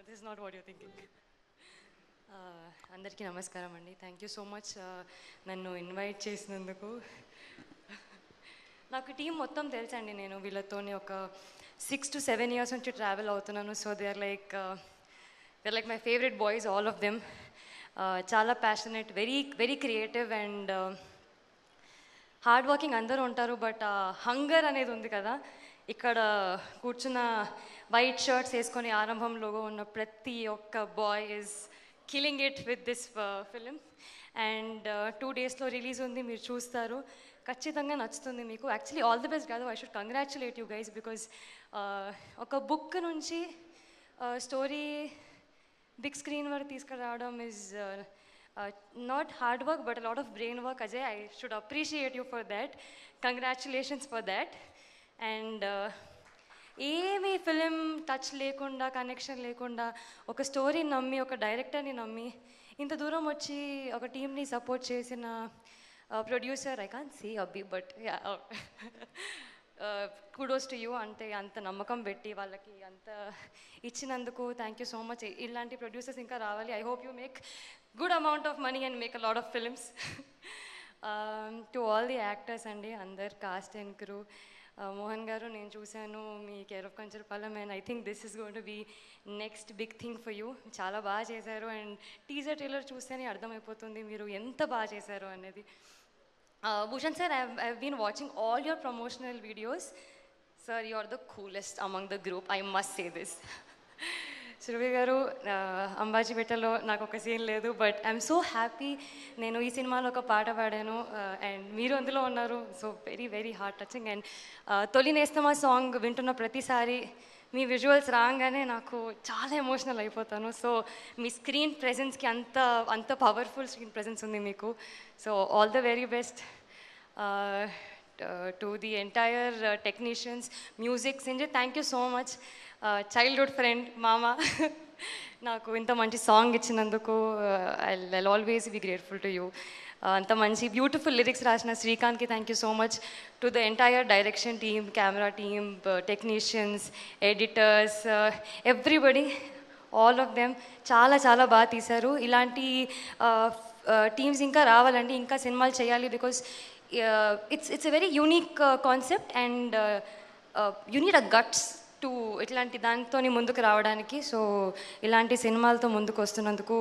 this is not what you're thinking. అందరికీ నమస్కారం అండి. థ్యాంక్ యూ సో మచ్ నన్ను ఇన్వైట్ చేసినందుకు. నాకు టీం మొత్తం తెలుసండి. నేను వీళ్ళతోని ఒక 6 to 7 years నుంచి ట్రావెల్ అవుతున్నాను. So they are like my favourite boys, all of them. చాలా passionate, very creative and hard working అందరూ ఉంటారు. బట్ హంగర్ అనేది ఉంది కదా, ఇక్కడ కూర్చున్న వైట్ షర్ట్స్ వేసుకొని ఆరంభంలో ఉన్న ప్రతి ఒక్క boy is killing it with this film. And 2 daysలో రిలీజ్ ఉంది, మీరు చూస్తారు, ఖచ్చితంగా నచ్చుతుంది మీకు. యాక్చువల్లీ ఆల్ ది బెస్ట్ కాదు, I should congratulate you guys, because ఒక బుక్ నుంచి స్టోరీ బిగ్ స్క్రీన్ వరకు తీసుకురావడం is not hard work but a lot of brain work. Ajay, I should appreciate you for that. Congratulations for that. And ఏమీ film touch లేకుండా, connection లేకుండా, ఒక స్టోరీని నమ్మి, ఒక డైరెక్టర్ని నమ్మి ఇంత దూరం వచ్చి ఒక టీమ్ని సపోర్ట్ చేసిన ప్రొడ్యూసర్, ఐ కాంట్ సీ అబ్బి, బట్ కుడోస్ టు యూ. అంటే అంత నమ్మకం పెట్టి వాళ్ళకి అంత ఇచ్చినందుకు థ్యాంక్ యూ సో మచ్. ఇలాంటి ప్రొడ్యూసర్స్ ఇంకా రావాలి. I hope you make good amount of money and make a lot of films. To all the actors అండి, అందరు cost and crew. Mohan garu, నేను చూశాను మీ care of Kancharapalem and I think this is going to be next big thing for you. చాలా బాగా చేశారు and teaser trailer చూస్తేనే అర్థమైపోతుంది మీరు ఎంత బాగా చేశారు అనేది. Bhushan sir, I been watching all your promotional videos. Sir, you are the coolest among the group, I must say this. Surabhi garu, అంబాజీపేటలో నాకు ఒక సీన్ లేదు, బట్ ఐఎమ్ సో హ్యాపీ. నేను ఈ సినిమాలో ఒక పాట పాడాను అండ్ మీరు అందులో ఉన్నారు. So very heart touching. And తొలి నేస్తమా సాంగ్ వింటున్న ప్రతిసారి మీ విజువల్స్ రాగానే నాకు చాలా ఎమోషనల్ అయిపోతాను. సో మీ స్క్రీన్ ప్రెజెన్స్కి అంత పవర్ఫుల్ స్క్రీన్ ప్రెజెన్స్ ఉంది మీకు. So all the very best to the entire technicians, music, Sanjay, thank you so much. Childhood friend, mama, నాకు ఇంత మంచి సాంగ్ ఇచ్చినందుకు I'll always be grateful to you. అంత మంచి బ్యూటిఫుల్ లిరిక్స్ రాసిన శ్రీకాంత్కి thank you so much. To the entire direction team, camera team, technicians, editors, everybody, all of them చాలా చాలా బాగా తీశారు. ఇలాంటి టీమ్స్ ఇంకా రావాలండి, ఇంకా సినిమాలు చేయాలి. Because it's a very unique concept and you need a guts to ఇట్లాంటి దానితో ముందుకు రావడానికి. సో ఇలాంటి సినిమాలతో ముందుకు వస్తున్నందుకు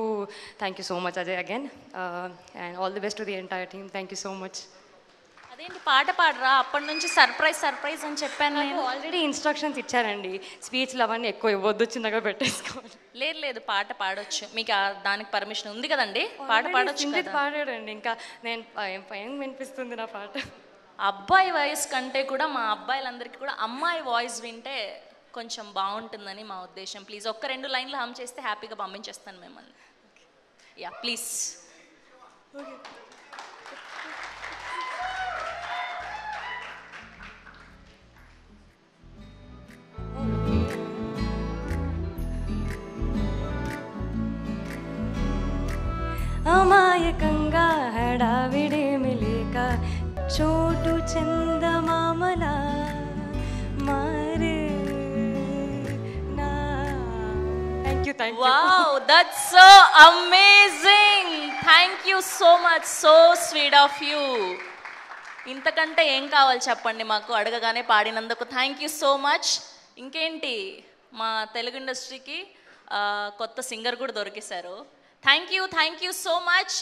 thank you so much Ajay again, and all the best to the entire team. Thank you so much. అదేంటి పాట పాడరా, అప్పటి నుంచి సర్ప్రైజ్ అని చెప్పాను. నేను ఆల్రెడీ ఇన్స్ట్రక్షన్స్ ఇచ్చారండి, స్పీచ్లు అవన్నీ ఎక్కువ ఇవ్వద్దు, చిన్నగా పెట్టేసుకోవాలి. లేదు పాట పాడొచ్చు, మీకు దానికి పర్మిషన్ ఉంది కదండి, పాట పాడొచ్చు. పాడాడండి, ఇంకా నేను ఏం వినిపిస్తుంది నా పాట. అబ్బాయి వాయిస్ కంటే కూడా మా అబ్బాయిలందరికీ కూడా అమ్మాయి వాయిస్ వింటే కొంచెం బాగుంటుందని మా ఉద్దేశం. ప్లీజ్ ఒక్క 2 లైన్లు హమ్ చేస్తే హ్యాపీగా పంపించేస్తాను మిమ్మల్ని. Yeah please. అమాయకంగా హడావిడేమి లేక చోటు చందమామలా మారే నా. Wow, that's so amazing. Thank you so much, so sweet of you. ఇంతకంటే ఏం కావాలి చెప్పండి మాకు, అడగగానే పాడినందుకు థ్యాంక్ యూ సో మచ్. ఇంకేంటి, మా తెలుగు ఇండస్ట్రీకి కొత్త సింగర్ కూడా దొరికేశారు. Thank you so much.